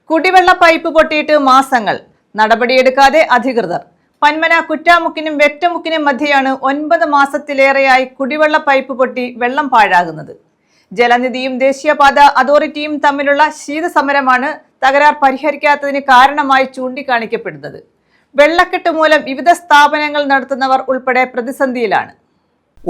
കുടിവെള്ള പൈപ്പ് പൊട്ടിയിട്ട് മാസങ്ങൾ നടപടിയെടുക്കാതെ അധികൃതർ. പന്മന കുറ്റാമുക്കിനും വെറ്റമുക്കിനും മധ്യയാണ് 9 മാസത്തിലേറെയായി കുടിവെള്ള പൈപ്പ് പൊട്ടി വെള്ളം പാഴാകുന്നത്. ജലനിധിയും ദേശീയപാത അതോറിറ്റിയും തമ്മിലുള്ള ശീതസമരമാണ് തകരാർ പരിഹരിക്കാത്തതിന് കാരണമായി ചൂണ്ടിക്കാണിക്കപ്പെടുന്നത്. വെള്ളക്കെട്ട് മൂലം വിവിധ സ്ഥാപനങ്ങൾ നടത്തുന്നവർ ഉൾപ്പെടെ പ്രതിസന്ധിയിലാണ്.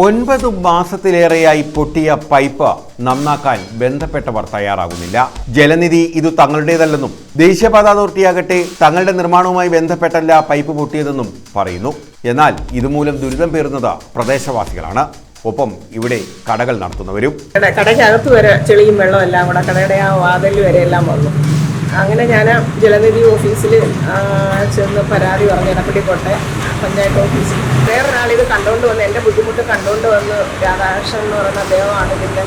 9 മാസത്തിലേറെയായി പൊട്ടിയ പൈപ്പ് നന്നാക്കാൻ ബന്ധപ്പെട്ടവർ തയ്യാറാകുന്നില്ല. ജലനിധി ഇത് തങ്ങളുടേതല്ലെന്നും ദേശീയപാത അതോറിറ്റിയാകട്ടെ തങ്ങളുടെ നിർമ്മാണവുമായി ബന്ധപ്പെട്ടല്ല പൈപ്പ് പൊട്ടിയതെന്നും പറയുന്നു. എന്നാൽ ഇതുമൂലം ദുരിതം പേറുന്നത് പ്രദേശവാസികളാണ്. ഒപ്പം ഇവിടെ കടകൾ നടത്തുന്നവരും. കടയ്ക്കകത്ത് വരെ ചെളിയും വെള്ളവും എല്ലാം കൂടെ കടയുടെ ആ വാതിൽ വരെ എല്ലാം വന്നു. അങ്ങനെ ഞാൻ ജലനിധി ഓഫീസിൽ ചെന്ന് പരാതി പറഞ്ഞു. എടപ്പള്ളിക്കോട്ടെ പഞ്ചായത്ത് ഓഫീസിൽ വേറൊരാളിത് കണ്ടുകൊണ്ട് വന്ന് എൻ്റെ ബുദ്ധിമുട്ട് കണ്ടുകൊണ്ട് വന്ന് രാധാകൃഷ്ണൻ എന്ന് പറയുന്ന അദ്ദേഹമാണ് ഇതിൻ്റെ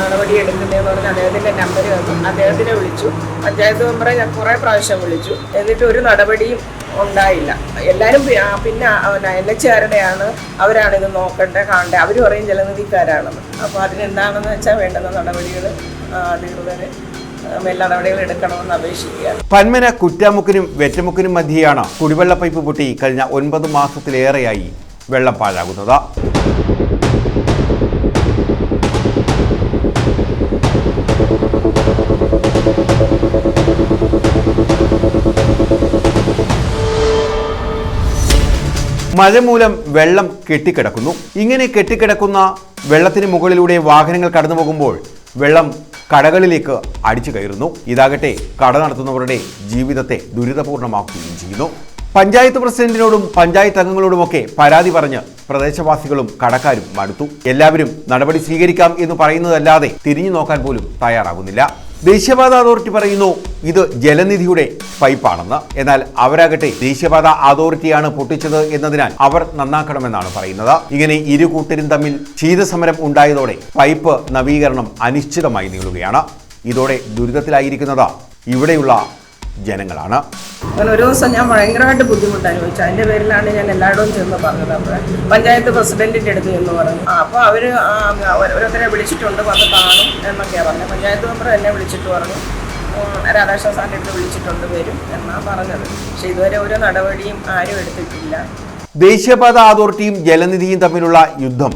നടപടി എടുക്കുന്നതെന്ന് പറഞ്ഞ് അദ്ദേഹത്തിൻ്റെ നമ്പർ വന്നു. അദ്ദേഹത്തിനെ വിളിച്ചു. പഞ്ചായത്ത് മെമ്പറെ ഞാൻ കുറേ പ്രാവശ്യം വിളിച്ചു. എന്നിട്ട് ഒരു നടപടിയും ഉണ്ടായില്ല. എല്ലാവരും പിന്നെ NH-കാരുടെയാണ്, അവരാണിത് നോക്കണ്ടേ കാണണ്ടേ, അവർ പറയും ജലനിധിക്കാരാണെന്ന്. അപ്പോൾ അതിനെന്താണെന്ന് വെച്ചാൽ വേണ്ടുന്ന നടപടികൾ അധികൃതർ നടപടികൾ എടുക്കണമെന്ന് അപേക്ഷിക്കുക. പന്മന കുറ്റാമുക്കിനും വെറ്റമുക്കിനും മധ്യയാണ് കുടിവെള്ള പൈപ്പ് പൊട്ടി കഴിഞ്ഞ 9 മാസത്തിലേറെയായി വെള്ളം പാഴാകുന്നത്. മഴ മൂലം വെള്ളം കെട്ടിക്കിടക്കുന്നു. ഇങ്ങനെ കെട്ടിക്കിടക്കുന്ന വെള്ളത്തിന് മുകളിലൂടെ വാഹനങ്ങൾ കടന്നു പോകുമ്പോൾ വെള്ളം കടകളിലേക്ക് അടിച്ചു കയറുന്നു. ഇതാകട്ടെ കട നടത്തുന്നവരുടെ ജീവിതത്തെ ദുരിതപൂർണമാക്കുകയും ചെയ്യുന്നു. പഞ്ചായത്ത് പ്രസിഡന്റിനോടും പഞ്ചായത്ത് അംഗങ്ങളോടുമൊക്കെ പരാതി പറഞ്ഞ് പ്രദേശവാസികളും കടക്കാരും മടുത്തു. എല്ലാവരും നടപടി സ്വീകരിക്കാം എന്ന് പറയുന്നതല്ലാതെ തിരിഞ്ഞു നോക്കാൻ പോലും തയ്യാറാകുന്നില്ല. ദേശീയപാത അതോറിറ്റി പറയുന്നു ഇത് ജലനിധിയുടെ പൈപ്പാണെന്ന്. എന്നാൽ അവരാകട്ടെ ദേശീയപാത അതോറിറ്റിയാണ് പൊട്ടിച്ചത് എന്നതിനാൽ അവർ നന്നാക്കണമെന്നാണ് പറയുന്നത്. ഇങ്ങനെ ഇരു കൂട്ടരും തമ്മിൽ ശീതസമരം ഉണ്ടായതോടെ പൈപ്പ് നവീകരണം അനിശ്ചിതമായി നീളുകയാണ്. ഇതോടെ ദുരിതത്തിലായിരിക്കുന്നത് ഇവിടെയുള്ള ജനങ്ങളാണ്. അങ്ങനെ ഒരു ദിവസം ഞാൻ ഭയങ്കരമായിട്ട് ബുദ്ധിമുട്ട് അനുഭവിച്ചു. അതിൻ്റെ പേരിലാണ് ഞാൻ എല്ലായിടവും ചെന്ന് പറഞ്ഞത്. അപ്പോൾ പഞ്ചായത്ത് പ്രസിഡന്റിൻ്റെ അടുത്ത് എന്ന് പറഞ്ഞു. അപ്പോൾ അവർ ഓരോരുത്തരെ വിളിച്ചിട്ടുണ്ട്, വന്ന് കാണും എന്നൊക്കെയാണ് പറഞ്ഞത്. പഞ്ചായത്ത് മെമ്പർ എന്നെ വിളിച്ചിട്ട് പറഞ്ഞു, രാധാകൃഷ്ണൻ സാറിൻ്റെ അടുത്ത് വിളിച്ചിട്ടുണ്ട്, വരും എന്നാണ് പറഞ്ഞത്. പക്ഷേ ഇതുവരെ ഒരു നടപടിയും ആരും എടുത്തിട്ടില്ല. ദേശീയപാത അതോറിറ്റിയും ജലനിധിയും തമ്മിലുള്ള യുദ്ധം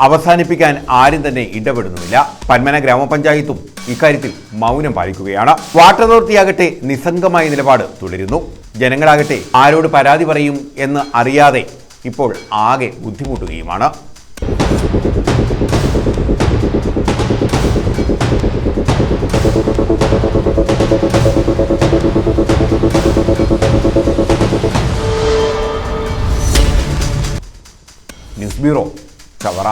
അവസാനിപ്പിക്കാൻ ആരും തന്നെ ഇടപെടുന്നുമില്ല. പന്മന ഗ്രാമപഞ്ചായത്തും ഇക്കാര്യത്തിൽ മൗനം പാലിക്കുകയാണ്. വാട്ടർ അതോറിറ്റിയാകട്ടെ നിസ്സംഗമായ നിലപാട് തുടരുന്നു. ജനങ്ങളാകട്ടെ ആരോട് പരാതി പറയും എന്ന് അറിയാതെ ഇപ്പോൾ ആകെ ബുദ്ധിമുട്ടുകയുമാണ്. News bureau, Chavara.